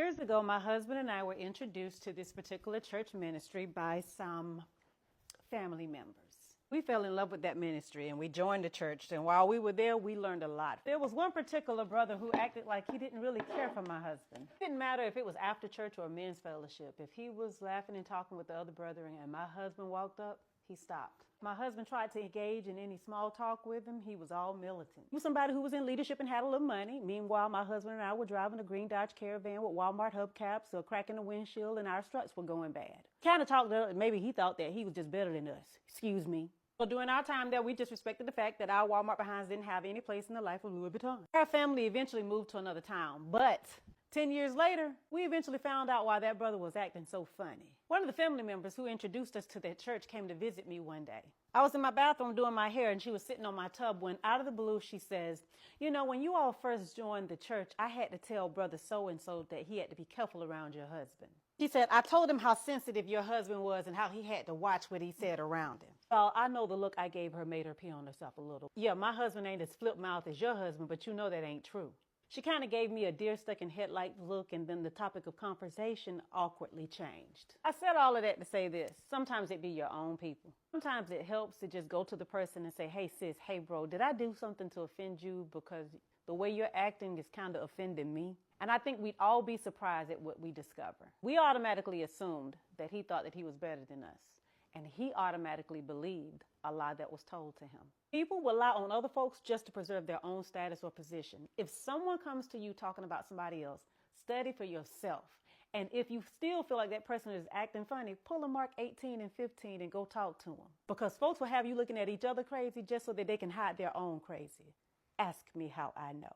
Years ago, my husband and I were introduced to this particular church ministry by some family members. We fell in love with that ministry and we joined the church, and while we were there, we learned a lot. There was one particular brother who acted like he didn't really care for my husband. It didn't matter if it was after church or men's fellowship. If he was laughing and talking with the other brethren and my husband walked up, he stopped. My husband tried to engage in any small talk with him. He was all militant. He was somebody who was in leadership and had a little money. Meanwhile, my husband and I were driving a green Dodge Caravan with Walmart hubcaps, a crack in the windshield, and our struts were going bad. Kind of talked to, maybe he thought that he was just better than us. Excuse me. So during our time there, we just respected the fact that our Walmart behinds didn't have any place in the life of Louis Vuitton. Our family eventually moved to another town, but 10 years later, we eventually found out why that brother was acting so funny. One of the family members who introduced us to that church came to visit me one day. I was in my bathroom doing my hair and she was sitting on my tub when out of the blue she says, "You know, when you all first joined the church, I had to tell brother so-and-so that he had to be careful around your husband." She said, "I told him how sensitive your husband was and how he had to watch what he said around him." Well, I know the look I gave her made her pee on herself a little. Yeah, my husband ain't as flip-mouthed as your husband, but you know that ain't true. She kind of gave me a deer stuck in headlight look, and then the topic of conversation awkwardly changed. I said all of that to say this. Sometimes it be your own people. Sometimes it helps to just go to the person and say, "Hey sis, hey bro, did I do something to offend you? Because the way you're acting is kind of offending me." And I think we'd all be surprised at what we discover. We automatically assumed that he thought that he was better than us. And he automatically believed a lie that was told to him. People will lie on other folks just to preserve their own status or position. If someone comes to you talking about somebody else, study for yourself. And if you still feel like that person is acting funny, pull a Mark 18 and 15 and go talk to them. Because folks will have you looking at each other crazy just so that they can hide their own crazy. Ask me how I know.